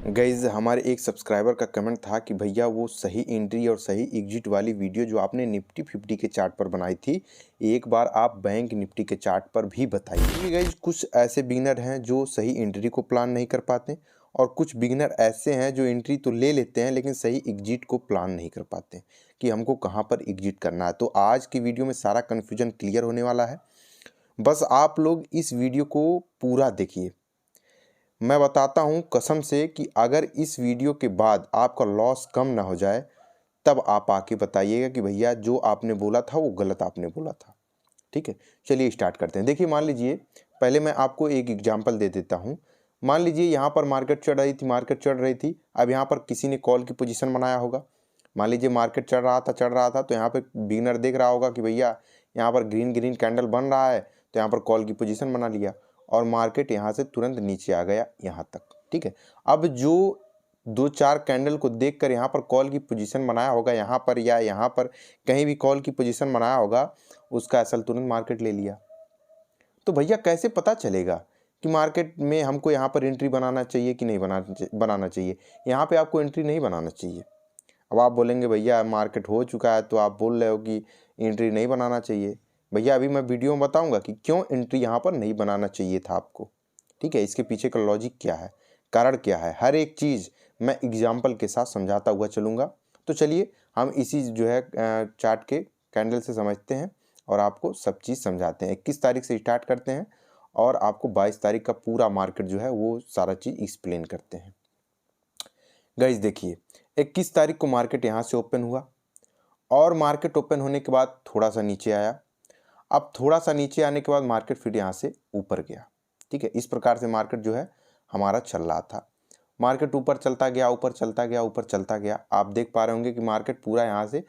Guys हमारे एक subscriber का कमेंट था कि भैया वो सही एंट्री और सही एग्जिट वाली वीडियो जो आपने निफ्टी 50 के चार्ट पर बनाई थी, एक बार आप बैंक निफ्टी के चार्ट पर भी बताइए। क्योंकि गाइज़ कुछ ऐसे बिगिनर हैं जो सही एंट्री को प्लान नहीं कर पाते और कुछ बिगिनर ऐसे हैं जो एंट्री तो ले लेते हैं लेकिन सही एग्जिट को प्लान नहीं कर पाते कि हमको कहाँ पर एग्जिट करना है। तो आज की वीडियो में सारा कन्फ्यूजन क्लियर होने वाला है। बस आप लोग इस वीडियो को पूरा देखिए। मैं बताता हूँ कसम से कि अगर इस वीडियो के बाद आपका लॉस कम ना हो जाए तब आप आके बताइएगा कि भैया जो आपने बोला था वो गलत आपने बोला था। ठीक है, चलिए स्टार्ट करते हैं। देखिए मान लीजिए, पहले मैं आपको एक एग्जांपल दे देता हूँ। मान लीजिए यहाँ पर मार्केट चढ़ रही थी। अब यहाँ पर किसी ने कॉल की पोजीशन बनाया होगा। मान लीजिए मार्केट चढ़ रहा था तो यहाँ पे बिगिनर देख रहा होगा कि भैया यहाँ पर ग्रीन ग्रीन कैंडल बन रहा है, तो यहाँ पर कॉल की पोजीशन बना लिया और मार्केट यहाँ से तुरंत नीचे आ गया यहाँ तक। ठीक है, अब जो दो चार कैंडल को देखकर यहाँ पर कॉल की पोजीशन बनाया होगा, यहाँ पर या यहाँ पर कहीं भी कॉल की पोजीशन बनाया होगा, उसका असल तुरंत मार्केट ले लिया। तो भैया कैसे पता चलेगा कि मार्केट में हमको यहाँ पर एंट्री बनाना चाहिए कि नहीं बनाना चाहिए? यहाँ पे आपको एंट्री नहीं बनाना चाहिए। अब आप बोलेंगे भैया मार्केट हो चुका है तो आप बोल रहे हो कि एंट्री नहीं बनाना चाहिए। भैया अभी मैं वीडियो में बताऊंगा कि क्यों एंट्री यहाँ पर नहीं बनाना चाहिए था आपको। ठीक है, इसके पीछे का लॉजिक क्या है, कारण क्या है, हर एक चीज़ मैं एग्जाम्पल के साथ समझाता हुआ चलूँगा। तो चलिए हम इसी जो है चार्ट के कैंडल से समझते हैं और आपको सब चीज़ समझाते हैं। 21 तारीख से स्टार्ट करते हैं और आपको 22 तारीख का पूरा मार्केट जो है वो सारा चीज़ एक्सप्लेन करते हैं। गाइस देखिए, 21 तारीख को मार्केट यहाँ से ओपन हुआ और मार्केट ओपन होने के बाद थोड़ा सा नीचे आया। अब थोड़ा सा नीचे आने के बाद मार्केट फिर यहाँ से ऊपर गया। ठीक है, इस प्रकार से मार्केट जो है हमारा चल रहा था। मार्केट ऊपर चलता गया, ऊपर चलता गया, ऊपर चलता गया। आप देख पा रहे होंगे कि मार्केट पूरा यहाँ से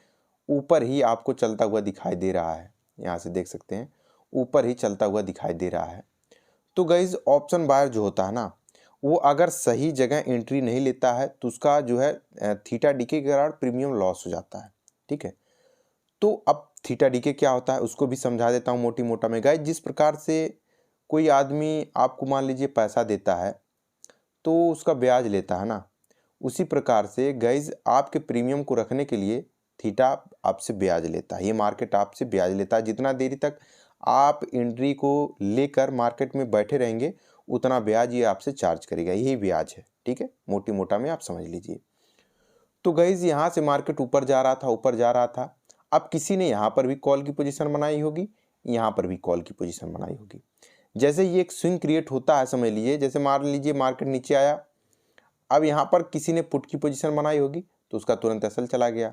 ऊपर ही आपको चलता हुआ दिखाई दे रहा है। यहाँ से देख सकते हैं ऊपर ही चलता हुआ दिखाई दे रहा है। तो गाइज ऑप्शन बायर जो होता है ना, वो अगर सही जगह एंट्री नहीं लेता है तो उसका जो है थीटा डीके के कारण प्रीमियम लॉस हो जाता है। ठीक है, तो अब थीटा डीके क्या होता है उसको भी समझा देता हूँ मोटी मोटा में। गाइज जिस प्रकार से कोई आदमी आपको मान लीजिए पैसा देता है तो उसका ब्याज लेता है ना, उसी प्रकार से गाइज आपके प्रीमियम को रखने के लिए थीटा आपसे ब्याज लेता है। ये मार्केट आपसे ब्याज लेता है। जितना देरी तक आप एंट्री को लेकर मार्केट में बैठे रहेंगे उतना ब्याज ये आपसे चार्ज करेगा, यही ब्याज है। ठीक है, मोटी मोटा में आप समझ लीजिए। तो गाइज यहाँ से मार्केट ऊपर जा रहा था, ऊपर जा रहा था। अब किसी ने यहाँ पर भी कॉल की पोजीशन बनाई होगी, यहाँ पर भी कॉल की पोजीशन बनाई होगी। जैसे ये एक स्विंग क्रिएट होता है, समझ लीजिए जैसे मान लीजिए मार्केट नीचे आया, अब यहाँ पर किसी ने पुट की पोजीशन बनाई होगी तो उसका तुरंत एसएल चला गया।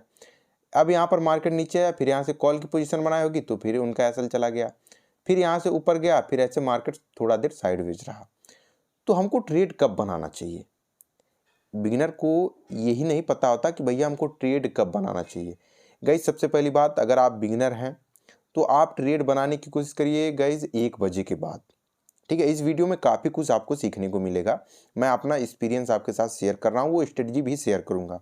अब यहाँ पर मार्केट नीचे आया, फिर यहाँ से कॉल की पोजीशन बनाई होगी तो फिर उनका एसएल चला गया। फिर यहाँ से ऊपर गया, फिर ऐसे मार्केट थोड़ा देर साइडवेज रहा। तो हमको ट्रेड कब बनाना चाहिए? बिगिनर को यही नहीं पता होता कि भैया हमको ट्रेड कब बनाना चाहिए। गाइज सबसे पहली बात, अगर आप बिगिनर हैं तो आप ट्रेड बनाने की कोशिश करिए गाइज 1 बजे के बाद। ठीक है, इस वीडियो में काफ़ी कुछ आपको सीखने को मिलेगा। मैं अपना एक्सपीरियंस आपके साथ शेयर कर रहा हूँ, वो स्ट्रेटजी भी शेयर करूँगा।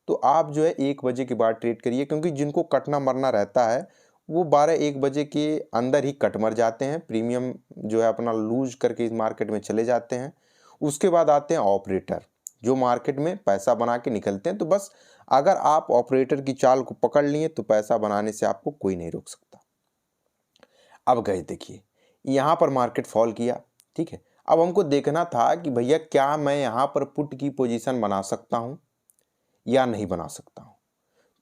तो आप जो है 1 बजे के बाद ट्रेड करिए, क्योंकि जिनको कटना मरना रहता है वो 12-1 बजे के अंदर ही कट मर जाते हैं। प्रीमियम जो है अपना लूज करके इस मार्केट में चले जाते हैं। उसके बाद आते हैं ऑपरेटर जो मार्केट में पैसा बना के निकलते हैं। तो बस अगर आप ऑपरेटर की चाल को पकड़ लिए तो पैसा बनाने से आपको कोई नहीं रोक सकता। अब गए देखिए, यहाँ पर मार्केट फॉल किया। ठीक है, अब हमको देखना था कि भैया क्या मैं यहाँ पर पुट की पोजीशन बना सकता हूँ या नहीं बना सकता हूँ।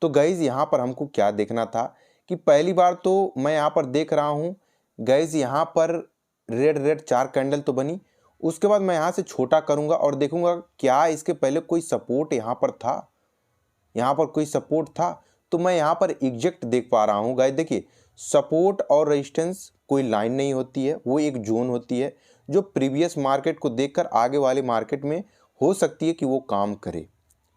तो गाइज यहाँ पर हमको क्या देखना था कि पहली बार तो मैं यहाँ पर देख रहा हूँ गाइज यहाँ पर रेड रेड 4 कैंडल तो बनी। उसके बाद मैं यहाँ से छोटा करूँगा और देखूँगा क्या इसके पहले कोई सपोर्ट यहाँ पर था, यहाँ पर कोई सपोर्ट था। तो मैं यहाँ पर एग्जैक्ट देख पा रहा हूँ गाइज। देखिए सपोर्ट और रेजिस्टेंस कोई लाइन नहीं होती है, वो एक जोन होती है जो प्रीवियस मार्केट को देखकर आगे वाले मार्केट में हो सकती है कि वो काम करे।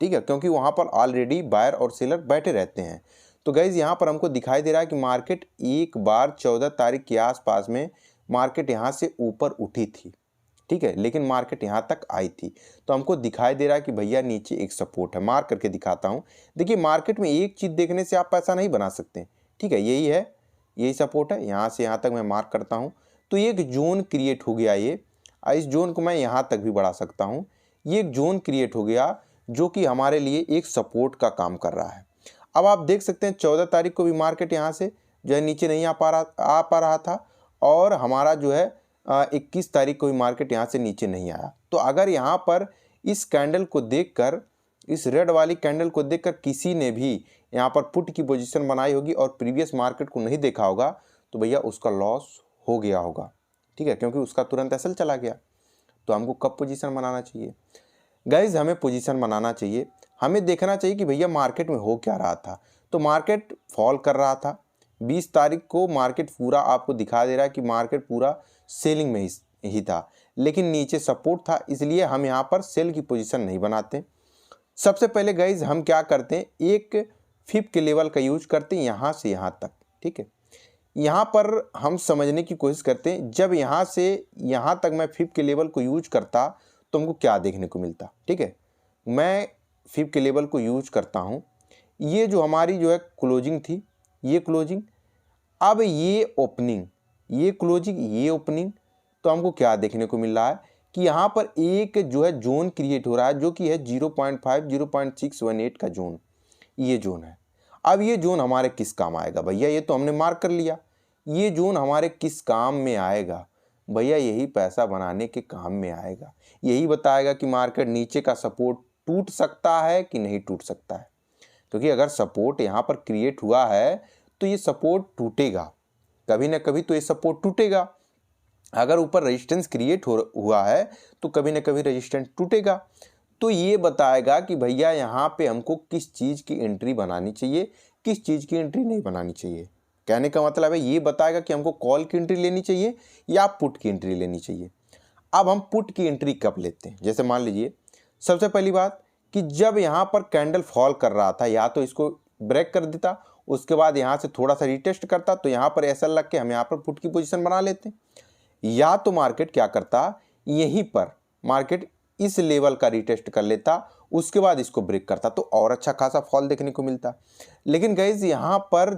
ठीक है, क्योंकि वहाँ पर ऑलरेडी बायर और सेलर बैठे रहते हैं। तो गाइज यहाँ पर हमको दिखाई दे रहा है कि मार्केट एक बार 14 तारीख के आसपास में मार्केट यहाँ से ऊपर उठी थी। ठीक है, लेकिन मार्केट यहाँ तक आई थी। तो हमको दिखाई दे रहा है कि भैया नीचे एक सपोर्ट है। मार्क करके दिखाता हूँ। देखिए मार्केट में एक चीज़ देखने से आप पैसा नहीं बना सकते। ठीक है, यही है, यही सपोर्ट है। यहाँ से यहाँ तक मैं मार्क करता हूँ तो एक जोन क्रिएट हो गया ये। इस जोन को मैं यहाँ तक भी बढ़ा सकता हूँ। ये एक जोन क्रिएट हो गया जो कि हमारे लिए एक सपोर्ट का काम कर रहा है। अब आप देख सकते हैं 14 तारीख को भी मार्केट यहाँ से जो है नीचे नहीं आ पा रहा था और हमारा जो है 21 तारीख को भी मार्केट यहाँ से नीचे नहीं आया। तो अगर यहाँ पर इस कैंडल को देखकर, इस रेड वाली कैंडल को देखकर किसी ने भी यहाँ पर पुट की पोजीशन बनाई होगी और प्रीवियस मार्केट को नहीं देखा होगा तो भैया उसका लॉस हो गया होगा, ठीक है, क्योंकि उसका तुरंत एसएल चला गया। तो हमको कब पोजीशन बनाना चाहिए गाइज? हमें पोजीशन बनाना चाहिए, हमें देखना चाहिए कि भैया मार्केट में हो क्या रहा था। तो मार्केट फॉल कर रहा था, 20 तारीख को मार्केट पूरा आपको दिखा दे रहा है कि मार्केट पूरा सेलिंग में ही था, लेकिन नीचे सपोर्ट था, इसलिए हम यहाँ पर सेल की पोजीशन नहीं बनाते। सबसे पहले गाइज हम क्या करते हैं, एक फिप के लेवल का यूज करते हैं यहाँ से यहाँ तक, ठीक है। यहाँ पर हम समझने की कोशिश करते हैं, जब यहाँ से यहाँ तक मैं फिप के लेवल को यूज करता तो हमको क्या देखने को मिलता, ठीक है। मैं फिप के लेवल को यूज करता हूँ, ये जो हमारी जो है क्लोजिंग थी, ये क्लोजिंग, अब ये ओपनिंग, ये क्लोजिंग, ये ओपनिंग, तो हमको क्या देखने को मिल रहा है कि यहाँ पर एक जो है जोन क्रिएट हो रहा है जो कि है 0.5 0.618 का जोन, ये जोन है। अब ये जोन हमारे किस काम आएगा भैया? ये तो हमने मार्क कर लिया, ये जोन हमारे किस काम में आएगा भैया? यही पैसा बनाने के काम में आएगा, यही बताएगा कि मार्केट नीचे का सपोर्ट टूट सकता है कि नहीं टूट सकता है। क्योंकि अगर सपोर्ट यहाँ पर क्रिएट हुआ है तो ये सपोर्ट टूटेगा, कभी ना कभी तो ये सपोर्ट टूटेगा। अगर ऊपर रेजिस्टेंस क्रिएट हुआ है तो कभी ना कभी रेजिस्टेंस टूटेगा। तो ये बताएगा कि भैया यहाँ पे हमको किस चीज़ की एंट्री बनानी चाहिए, किस चीज़ की एंट्री नहीं बनानी चाहिए। कहने का मतलब है ये बताएगा कि हमको कॉल की एंट्री लेनी चाहिए या पुट की एंट्री लेनी चाहिए। अब हम पुट की एंट्री कब लेते हैं? जैसे मान लीजिए सबसे पहली बात कि जब यहाँ पर कैंडल फॉल कर रहा था, या तो इसको ब्रेक कर देता, उसके बाद यहाँ से थोड़ा सा रिटेस्ट करता, तो यहाँ पर ऐसा लग के हम यहाँ पर पुट की पोजीशन बना लेते। या तो मार्केट क्या करता, यहीं पर मार्केट इस लेवल का रिटेस्ट कर लेता, उसके बाद इसको ब्रेक करता तो और अच्छा खासा फॉल देखने को मिलता। लेकिन गाइस यहाँ पर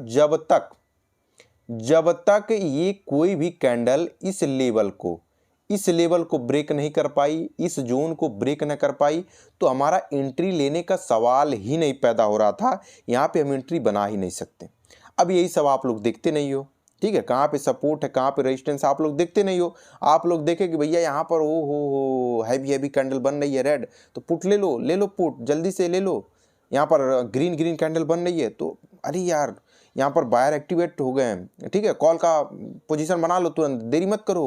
जब तक ये कोई भी कैंडल इस लेवल को ब्रेक नहीं कर पाई, इस जोन को ब्रेक न कर पाई, तो हमारा एंट्री लेने का सवाल ही नहीं पैदा हो रहा था। यहाँ पे हम एंट्री बना ही नहीं सकते। अब यही सब आप लोग देखते नहीं हो, ठीक है, कहाँ पे सपोर्ट है कहाँ पे रेजिस्टेंस आप लोग देखते नहीं हो। आप लोग देखें कि भैया यहाँ पर ओ हो हैवी कैंडल बन रही है रेड, तो पुट ले लो पुट जल्दी से ले लो। यहाँ पर ग्रीन कैंडल बन रही है तो अरे यार यहाँ पर बायर एक्टिवेट हो गए हैं, ठीक है, कॉल का पोजीशन बना लो तुरंत, देरी मत करो,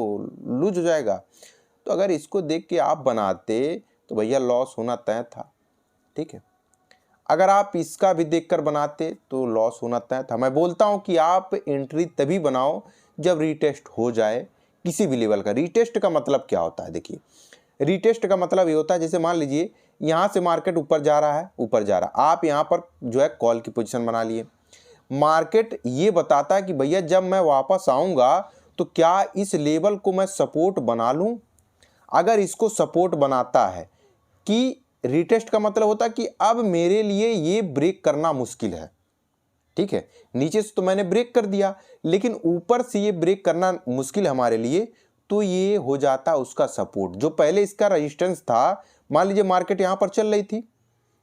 लूज हो जाएगा। तो अगर इसको देख के आप बनाते तो भैया लॉस होना तय था, ठीक है। अगर आप इसका भी देखकर बनाते तो लॉस होना तय था। मैं बोलता हूं कि आप एंट्री तभी बनाओ जब रीटेस्ट हो जाए किसी भी लेवल का। रीटेस्ट का मतलब क्या होता है? देखिए, रीटेस्ट का मतलब ये होता है, जैसे मान लीजिए यहाँ से मार्केट ऊपर जा रहा है, आप यहाँ पर जो है कॉल की पोजीशन बना लिए। मार्केट ये बताता है कि भैया जब मैं वापस आऊँगा तो क्या इस लेवल को मैं सपोर्ट बना लूँ। अगर इसको सपोर्ट बनाता है कि रीटेस्ट का मतलब होता है कि अब मेरे लिए ये ब्रेक करना मुश्किल है, ठीक है, नीचे से तो मैंने ब्रेक कर दिया लेकिन ऊपर से ये ब्रेक करना मुश्किल है हमारे लिए, तो ये हो जाता उसका सपोर्ट। जो पहले इसका रेजिस्टेंस था, मान लीजिए मार्केट यहाँ पर चल रही थी,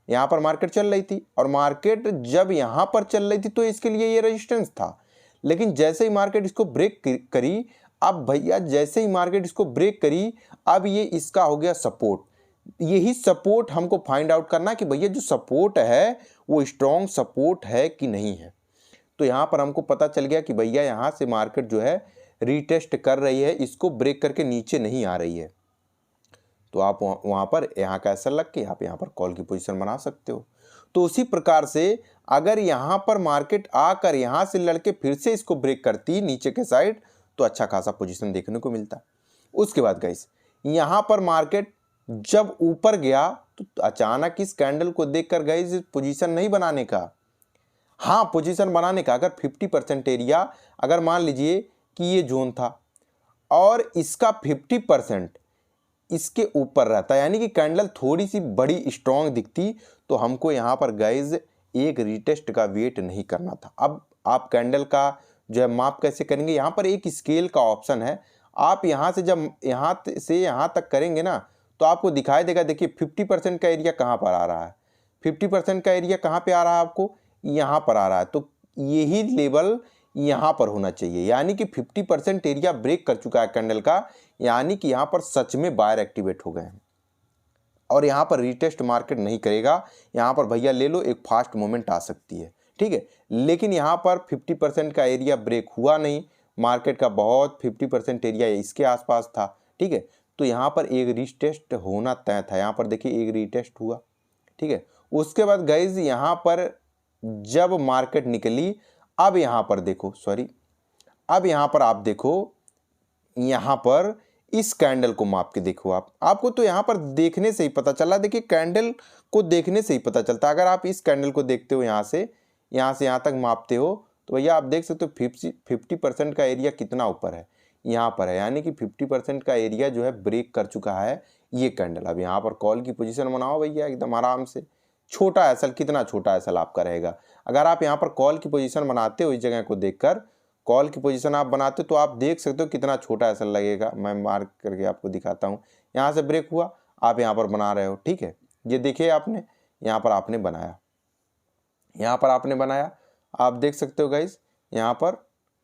यहाँ पर मार्केट चल रही थी और मार्केट जब यहाँ पर चल रही थी तो इसके लिए ये रेजिस्टेंस था। लेकिन जैसे ही मार्केट इसको ब्रेक करी, अब भैया जैसे ही मार्केट इसको ब्रेक करी, अब ये इसका हो गया सपोर्ट। यही सपोर्ट हमको फाइंड आउट करना कि भैया जो सपोर्ट है वो स्ट्रॉन्ग सपोर्ट है कि नहीं है। तो यहाँ पर हमको पता चल गया कि भैया यहाँ से मार्केट जो है रीटेस्ट कर रही है, इसको ब्रेक करके नीचे नहीं आ रही है। तो आप वहाँ पर यहाँ का ऐसा लग के आप यहाँ पर कॉल की पोजीशन बना सकते हो। तो उसी प्रकार से अगर यहाँ पर मार्केट आकर यहाँ से लड़के फिर से इसको ब्रेक करती नीचे के साइड तो अच्छा खासा पोजीशन देखने को मिलता। उसके बाद गाइस यहाँ पर मार्केट जब ऊपर गया तो अचानक इस कैंडल को देखकर गाइस पोजीशन नहीं बनाने का, हाँ पोजीशन बनाने का। अगर 50% एरिया अगर मान लीजिए कि ये जोन था और इसका 50% इसके ऊपर रहता, यानी कि कैंडल थोड़ी सी बड़ी स्ट्रॉन्ग दिखती, तो हमको यहाँ पर गाइज एक रीटेस्ट का वेट नहीं करना था। अब आप कैंडल का जो है माप कैसे करेंगे? यहाँ पर एक स्केल का ऑप्शन है, आप यहाँ से जब यहाँ से यहाँ तक करेंगे ना तो आपको दिखाई देगा। देखिए 50% का एरिया कहाँ पर आ रहा है, 50% का एरिया कहाँ पे आ रहा है आपको, यहाँ पर आ रहा है। तो यही लेवल यहाँ पर होना चाहिए, यानी कि 50% एरिया ब्रेक कर चुका है कैंडल का, यानी कि यहाँ पर सच में बायर एक्टिवेट हो गए हैं और यहाँ पर रीटेस्ट मार्केट नहीं करेगा। यहाँ पर भैया ले लो, एक फास्ट मोमेंट आ सकती है, ठीक है। लेकिन यहाँ पर 50% का एरिया ब्रेक हुआ नहीं, मार्केट का बहुत 50% एरिया इसके आसपास था, ठीक है। तो यहाँ पर एक रीटेस्ट होना तय था। यहाँ पर देखिए एक रीटेस्ट हुआ, ठीक है। उसके बाद गाइज यहाँ पर जब मार्केट निकली, अब यहाँ पर देखो, सॉरी, अब यहाँ पर आप देखो, यहाँ पर इस कैंडल को माप के देखो आपको तो यहाँ पर देखने से ही पता चला। देखिए कैंडल को देखने से ही पता चलता है। अगर आप इस कैंडल को देखते हो यहाँ से यहाँ तक मापते हो तो भैया आप देख सकते हो 50% का एरिया कितना ऊपर है, यहाँ पर है, यानी कि 50% का एरिया जो है ब्रेक कर चुका है ये कैंडल। अब यहाँ पर कॉल की पोजीशन बनाओ भैया एकदम आराम से। छोटा एसएल, कितना छोटा एसएल आपका रहेगा। अगर आप यहाँ पर कॉल की पोजीशन बनाते हो, इस जगह को देखकर कॉल की पोजीशन आप बनाते हो तो आप देख सकते हो कितना छोटा एसएल लगेगा। मैं मार्क करके आपको दिखाता हूँ। यहाँ से ब्रेक हुआ, आप यहाँ पर बना रहे हो, ठीक है। ये देखिए आपने यहाँ पर आपने बनाया, यहाँ पर आपने बनाया, आप देख सकते हो गाइज यहाँ पर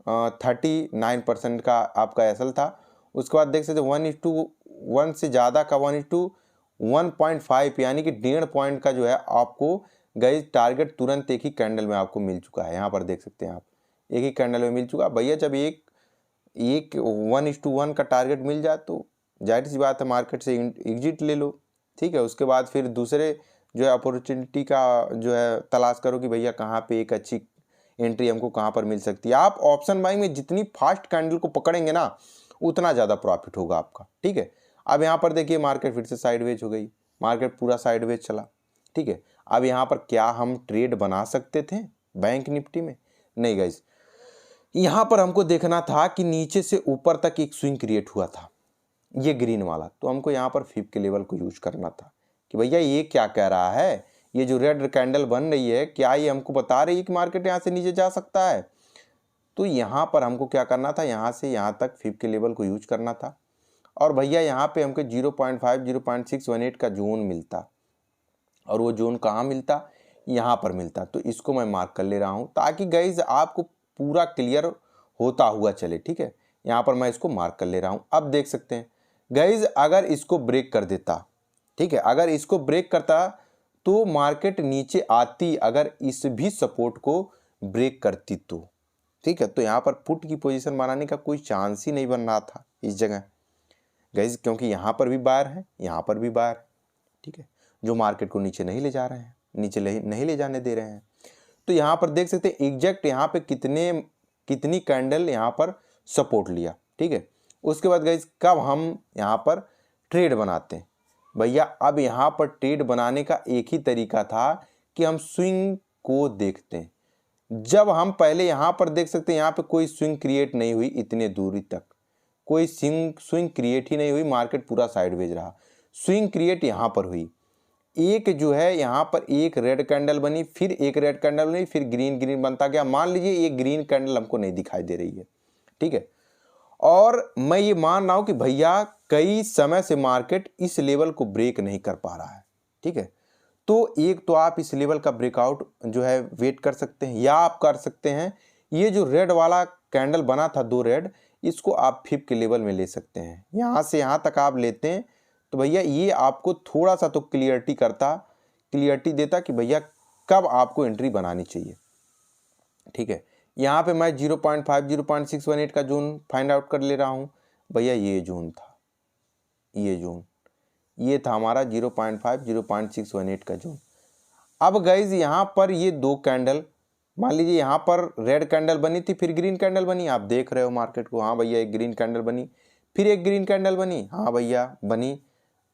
39% का आपका एसएल था। उसके बाद देख सकते हो 1:1 से ज़्यादा का 1:1.5 यानी कि 1.5 पॉइंट का जो है आपको गाइज टारगेट तुरंत एक ही कैंडल में आपको मिल चुका है। यहाँ पर देख सकते हैं आप, एक ही कैंडल में मिल चुका। भैया जब एक 1:1 का टारगेट मिल जाए तो जाहिर सी बात है मार्केट से एग्जिट ले लो, ठीक है। उसके बाद फिर दूसरे जो है अपॉर्चुनिटी का जो है तलाश करो कि भैया कहाँ पे एक अच्छी एंट्री हमको कहाँ पर मिल सकती है। आप ऑप्शन बाइंग में जितनी फास्ट कैंडल को पकड़ेंगे ना उतना ज़्यादा प्रॉफिट होगा आपका, ठीक है। अब यहाँ पर देखिए मार्केट फिर से साइडवेज हो गई, मार्केट पूरा साइडवेज चला, ठीक है। अब यहाँ पर क्या हम ट्रेड बना सकते थे बैंक निफ्टी में? नहीं गाइस, यहाँ पर हमको देखना था कि नीचे से ऊपर तक एक स्विंग क्रिएट हुआ था, ये ग्रीन वाला। तो हमको यहाँ पर 5 के लेवल को यूज करना था कि भैया ये क्या कह रहा है, ये जो रेड कैंडल बन रही है क्या ये हमको बता रही है कि मार्केट यहाँ से नीचे जा सकता है? तो यहाँ पर हमको क्या करना था, यहाँ से यहाँ तक 5 के लेवल को यूज करना था। और भैया यहाँ पे हमको 0.5 0.618 का जोन मिलता, और वो जोन कहाँ मिलता, यहाँ पर मिलता। तो इसको मैं मार्क कर ले रहा हूँ ताकि गाइज आपको पूरा क्लियर होता हुआ चले, ठीक है। यहाँ पर मैं इसको मार्क कर ले रहा हूँ। अब देख सकते हैं गाइज अगर इसको ब्रेक कर देता, ठीक है, अगर इसको ब्रेक करता तो मार्केट नीचे आती, अगर इस भी सपोर्ट को ब्रेक करती तो, ठीक है। तो यहाँ पर पुट की पोजीशन बनाने का कोई चांस ही नहीं बन रहा था इस जगह गाइज, क्योंकि यहाँ पर भी बायर है, यहाँ पर भी बायर है, ठीक है, जो मार्केट को नीचे नहीं ले जा रहे हैं, नीचे नहीं ले जाने दे रहे हैं। तो यहाँ पर देख सकते हैं एग्जैक्ट यहाँ पे कितनी कैंडल यहाँ पर सपोर्ट लिया, ठीक है। उसके बाद गाइज कब हम यहाँ पर ट्रेड बनाते हैं भैया, अब यहाँ पर ट्रेड बनाने का एक ही तरीका था कि हम स्विंग को देखते हैं। जब हम पहले यहाँ पर देख सकते हैं यहाँ पे कोई स्विंग क्रिएट नहीं हुई, इतने दूरी तक कोई स्विंग क्रिएट ही नहीं हुई, मार्केट पूरा साइडवेज रहा। स्विंग क्रिएट यहाँ पर हुई, एक जो है यहाँ पर एक रेड कैंडल बनी, फिर एक रेड कैंडल बनी, फिर ग्रीन बनता गया। मान लीजिए ये ग्रीन कैंडल हमको नहीं दिखाई दे रही है, ठीक है, और मैं ये मान रहा हूं कि भैया कई समय से मार्केट इस लेवल को ब्रेक नहीं कर पा रहा है, ठीक है। तो एक तो आप इस लेवल का ब्रेकआउट जो है वेट कर सकते हैं, या आप कर सकते हैं ये जो रेड वाला कैंडल बना था 2 रेड, इसको आप 5 के लेवल में ले सकते हैं। यहाँ से यहाँ तक आप लेते हैं तो भैया ये आपको थोड़ा सा तो क्लियरिटी देता कि भैया कब आपको एंट्री बनानी चाहिए, ठीक है। यहाँ पे मैं 0.5 0.618 का जोन फाइंड आउट कर ले रहा हूँ। भैया ये जोन था, ये था हमारा 0.5 0.618 का जोन। अब गाइज यहाँ पर ये 2 कैंडल, मान लीजिए यहाँ पर रेड कैंडल बनी थी, फिर ग्रीन कैंडल बनी, आप देख रहे हो मार्केट को, हाँ भैया एक ग्रीन कैंडल बनी, फिर एक ग्रीन कैंडल बनी, हाँ भैया बनी।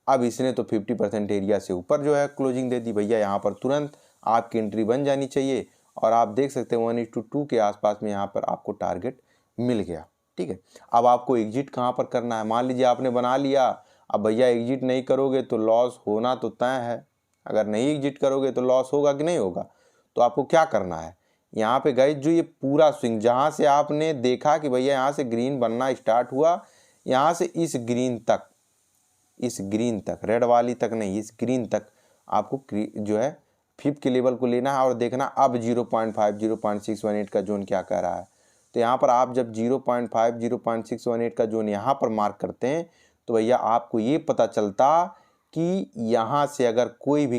अब इसने तो 50% एरिया से ऊपर जो है क्लोजिंग दे दी। भैया यहाँ पर तुरंत आपकी एंट्री बन जानी चाहिए, और आप देख सकते हैं 1:2 के आसपास में यहाँ पर आपको टारगेट मिल गया, ठीक है। अब आपको एग्जिट कहाँ पर करना है, मान लीजिए आपने बना लिया, अब भैया एग्जिट नहीं करोगे तो लॉस होना तो तय है। अगर नहीं एग्जिट करोगे तो लॉस होगा कि नहीं होगा। तो आपको क्या करना है, यहाँ पे गाइस जो ये पूरा स्विंग जहाँ से आपने देखा कि भैया यहाँ से ग्रीन बनना स्टार्ट हुआ, यहाँ से इस ग्रीन तक इस ग्रीन तक, रेड वाली तक नहीं, इस ग्रीन तक आपको जो है 5 के लेवल को लेना है और देखना अब 0.5 0.618 का जोन क्या कह रहा है। तो यहाँ पर आप जब 0.5 0.618 का जोन यहाँ पर मार्क करते हैं तो भैया आपको ये पता चलता कि यहाँ से अगर कोई भी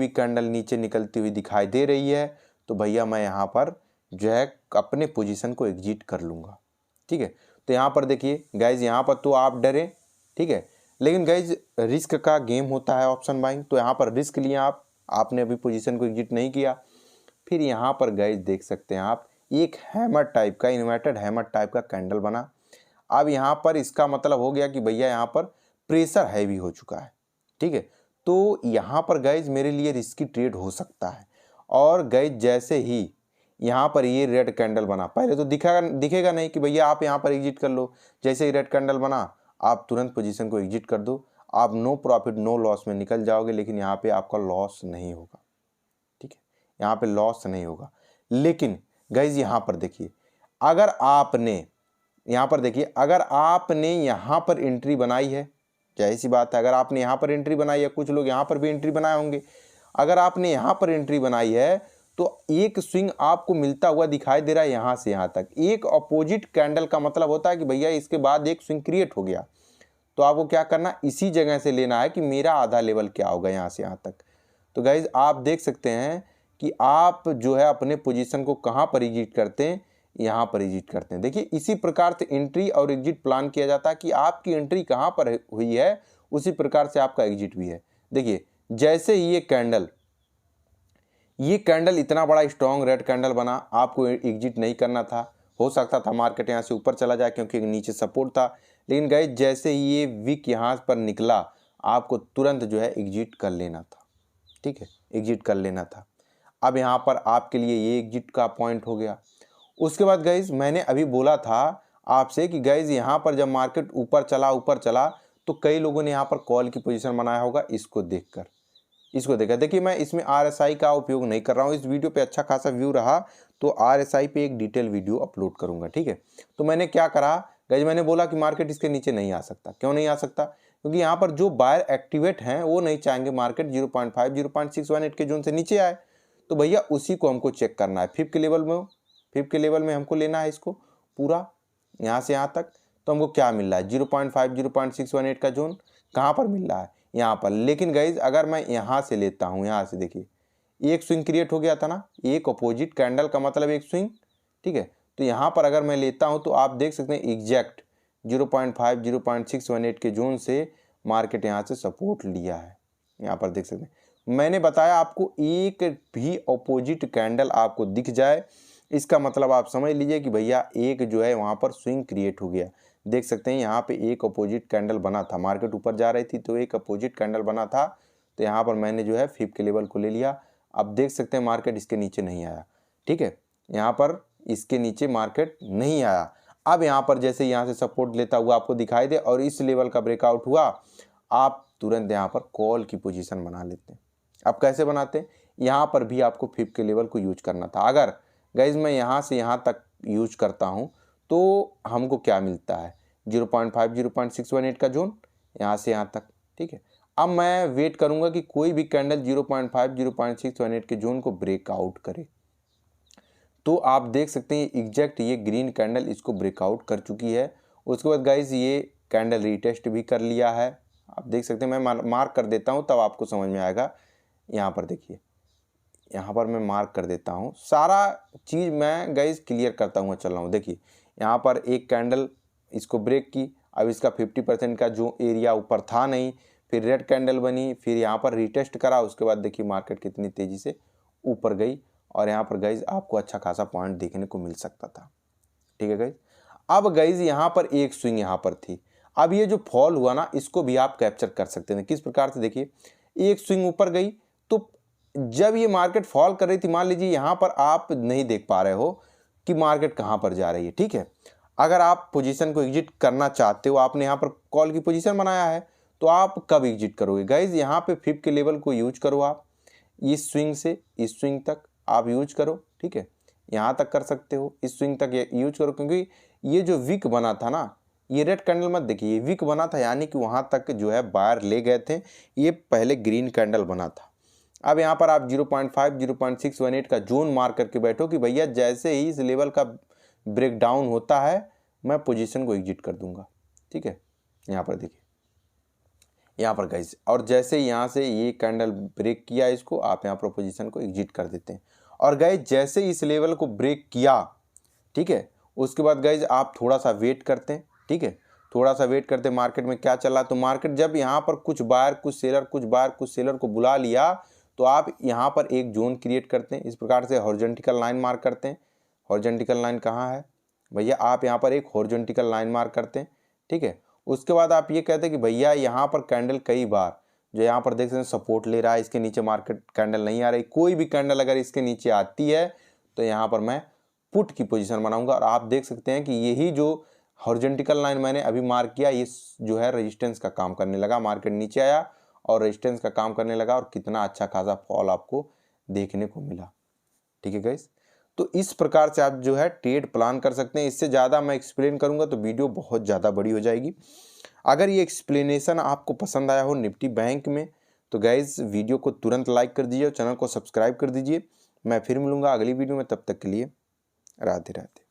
कैंडल नीचे निकलती हुई दिखाई दे रही है तो भैया मैं यहाँ पर जो है अपने पोजीशन को एग्जिट कर लूँगा। ठीक है, तो यहाँ पर देखिए गाइज, यहाँ पर तो आप डरे, ठीक है, लेकिन गाइज रिस्क का गेम होता है ऑप्शन बाइंग। तो यहाँ पर रिस्क लिया आपने अभी पोजीशन को एग्जिट नहीं किया। फिर यहाँ पर गाइज देख सकते हैं आप एक हैमर टाइप का, इन्वर्टेड हैमर टाइप का कैंडल बना। अब यहाँ पर इसका मतलब हो गया कि भैया यहाँ पर प्रेशर हैवी हो चुका है। ठीक है, तो यहाँ पर गाइज मेरे लिए रिस्की ट्रेड हो सकता है। और गाइज जैसे ही यहाँ पर ये रेड कैंडल बना, पहले तो दिखेगा नहीं कि भैया आप यहाँ पर एग्जिट कर लो। जैसे ही रेड कैंडल बना आप तुरंत पोजीशन को एग्जिट कर दो, आप नो प्रॉफिट नो लॉस में निकल जाओगे, लेकिन यहाँ पे आपका लॉस नहीं होगा। ठीक है, यहाँ पे लॉस नहीं होगा। लेकिन गाइज यहाँ पर देखिए, अगर आपने यहाँ पर एंट्री बनाई है, जाहिर सी बात है अगर आपने यहाँ पर एंट्री बनाई है, कुछ लोग यहाँ पर भी एंट्री बनाए होंगे, अगर आपने यहाँ पर एंट्री बनाई है तो एक स्विंग आपको मिलता हुआ दिखाई दे रहा है यहाँ से यहाँ तक। एक अपोजिट कैंडल का मतलब होता है कि भैया इसके बाद एक स्विंग क्रिएट हो गया, तो आपको क्या करना, इसी जगह से लेना है कि मेरा आधा लेवल क्या होगा यहाँ से यहाँ तक। तो गाइज आप देख सकते हैं कि आप जो है अपने पोजीशन को कहाँ पर एग्जिट करते हैं, यहाँ पर एग्जिट करते हैं। देखिए इसी प्रकार से एंट्री और एग्जिट प्लान किया जाता है कि आपकी एंट्री कहाँ पर हुई है उसी प्रकार से आपका एग्जिट भी है। देखिए जैसे ही ये कैंडल इतना बड़ा स्ट्रॉन्ग रेड कैंडल बना, आपको एग्जिट नहीं करना था। हो सकता था मार्केट यहाँ से ऊपर चला जाए क्योंकि नीचे सपोर्ट था, लेकिन गाइस जैसे ही ये विक यहाँ पर निकला आपको तुरंत जो है एग्जिट कर लेना था। ठीक है, एग्जिट कर लेना था। अब यहाँ पर आपके लिए ये एग्जिट का पॉइंट हो गया। उसके बाद गाइस मैंने अभी बोला था आपसे कि गाइस यहाँ पर जब मार्केट ऊपर चला तो कई लोगों ने यहाँ पर कॉल की पोजीशन बनाया होगा। इसको देखा, देखिए मैं इसमें RSI का उपयोग नहीं कर रहा हूँ। इस वीडियो पे अच्छा खासा व्यू रहा तो RSI पे एक डिटेल वीडियो अपलोड करूँगा। ठीक है, तो मैंने क्या करा गाइस, मैंने बोला कि मार्केट इसके नीचे नहीं आ सकता। क्यों नहीं आ सकता? क्योंकि यहाँ पर जो बायर एक्टिवेट हैं वो नहीं चाहेंगे मार्केट 0.5 0.618 के जोन से नीचे आए। तो भैया उसी को हमको चेक करना है। 5 के लेवल में हमको लेना है इसको पूरा यहाँ से यहाँ तक। तो हमको क्या मिल रहा है, 0.5 0.618 का जोन कहाँ पर मिल रहा है, यहाँ पर। लेकिन गाइज अगर मैं यहाँ से लेता हूँ, यहाँ से देखिए एक स्विंग क्रिएट हो गया था ना, एक अपोजिट कैंडल का मतलब एक स्विंग। ठीक है, तो यहाँ पर अगर मैं लेता हूँ तो आप देख सकते हैं एग्जैक्ट 0.5 0.618 के जोन से मार्केट यहाँ से सपोर्ट लिया है। यहाँ पर देख सकते हैं, मैंने बताया आपको एक भी अपोजिट कैंडल आपको दिख जाए इसका मतलब आप समझ लीजिए कि भैया एक जो है वहाँ पर स्विंग क्रिएट हो गया। देख सकते हैं यहाँ पे एक अपोजिट कैंडल बना था, मार्केट ऊपर जा रही थी तो एक अपोजिट कैंडल बना था। तो यहाँ पर मैंने जो है 5 के लेवल को ले लिया। अब देख सकते हैं मार्केट इसके नीचे नहीं आया। ठीक है, यहाँ पर इसके नीचे मार्केट नहीं आया। अब यहाँ पर जैसे यहाँ से सपोर्ट लेता हुआ आपको दिखाई दे और इस लेवल का ब्रेकआउट हुआ, आप तुरंत यहाँ पर कॉल की पोजीशन बना लेते हैं। अब कैसे बनाते हैं, यहाँ पर भी आपको 5 के लेवल को यूज करना था। अगर गाइज मैं यहाँ से यहाँ तक यूज करता हूँ तो हमको क्या मिलता है, 0.5 0.618 का जोन यहाँ से यहाँ तक। ठीक है, अब मैं वेट करूँगा कि कोई भी कैंडल 0.5 0.618 के जोन को ब्रेकआउट करे। तो आप देख सकते हैं एग्जैक्ट ये ग्रीन कैंडल इसको ब्रेकआउट कर चुकी है। उसके बाद गाइज ये कैंडल रीटेस्ट भी कर लिया है। आप देख सकते हैं, मैं मार्क कर देता हूँ तब आपको समझ में आएगा। यहाँ पर देखिए, यहाँ पर मैं मार्क कर देता हूँ, सारा चीज़ मैं गाइज क्लियर करता हुआ चल रहा हूँ। देखिए यहाँ पर एक कैंडल इसको ब्रेक की, अब इसका 50% का जो एरिया ऊपर था नहीं, फिर रेड कैंडल बनी, फिर यहाँ पर रीटेस्ट करा। उसके बाद देखिए मार्केट कितनी तेज़ी से ऊपर गई और यहाँ पर गाइज आपको अच्छा खासा पॉइंट देखने को मिल सकता था। ठीक है गाइज, अब गाइज यहाँ पर एक स्विंग यहाँ पर थी। अब ये जो फॉल हुआ ना इसको भी आप कैप्चर कर सकते हैं। किस प्रकार से, देखिए एक स्विंग ऊपर गई तो जब ये मार्केट फॉल कर रही थी, मान लीजिए यहाँ पर आप नहीं देख पा रहे हो कि मार्केट कहाँ पर जा रही है। ठीक है, अगर आप पोजीशन को एग्जिट करना चाहते हो, आपने यहाँ पर कॉल की पोजीशन बनाया है, तो आप कब एग्जिट करोगे गाइज, यहाँ पे 5 के लेवल को यूज करो। आप इस स्विंग से इस स्विंग तक आप यूज करो। ठीक है, यहाँ तक कर सकते हो, इस स्विंग तक यूज करो, क्योंकि ये जो विक बना था ना, ये रेड कैंडल मत देखिए, ये वीक बना था यानी कि वहाँ तक जो है बायर ले गए थे। ये पहले ग्रीन कैंडल बना था। अब यहाँ पर आप 0.5 0.618 का जोन मार करके बैठो कि भैया जैसे ही इस लेवल का ब्रेक डाउन होता है मैं पोजीशन को एग्जिट कर दूंगा। ठीक है, यहाँ पर देखिए, यहाँ पर गाइस, और जैसे यहाँ से ये कैंडल ब्रेक किया इसको, आप यहाँ पर पोजीशन को एग्जिट कर देते हैं। और गाइस जैसे इस लेवल को ब्रेक किया, ठीक है, उसके बाद गाइस आप थोड़ा सा वेट करते हैं। ठीक है, थोड़ा सा वेट करते हैं मार्केट में क्या चला। तो मार्केट जब यहाँ पर कुछ बायर कुछ सेलर को बुला लिया तो आप यहाँ पर एक जोन क्रिएट करते हैं। इस प्रकार से हॉरिजॉन्टल लाइन मार्क करते हैं। हॉरिजॉन्टल लाइन कहाँ है भैया, आप यहाँ पर एक हॉरिजॉन्टल लाइन मार्क करते हैं। ठीक है, उसके बाद आप ये कहते हैं कि भैया यहाँ पर कैंडल कई बार जो यहाँ पर देख सकते हैं सपोर्ट ले रहा है, इसके नीचे मार्केट कैंडल नहीं आ रही, कोई भी कैंडल अगर इसके नीचे आती है तो यहाँ पर मैं पुट की पोजीशन बनाऊंगा। और आप देख सकते हैं कि यही जो हॉरिजॉन्टल लाइन मैंने अभी मार्क किया, ये जो है रेजिस्टेंस का काम करने लगा। मार्केट नीचे आया और रेजिस्टेंस का काम करने लगा और कितना अच्छा खासा फॉल आपको देखने को मिला। ठीक है गाइस, तो इस प्रकार से आप जो है ट्रेड प्लान कर सकते हैं। इससे ज़्यादा मैं एक्सप्लेन करूंगा तो वीडियो बहुत ज़्यादा बड़ी हो जाएगी। अगर ये एक्सप्लेनेशन आपको पसंद आया हो निफ्टी बैंक में तो गाइस वीडियो को तुरंत लाइक कर दीजिए और चैनल को सब्सक्राइब कर दीजिए। मैं फिर मिलूंगा अगली वीडियो में, तब तक के लिए राधे राधे।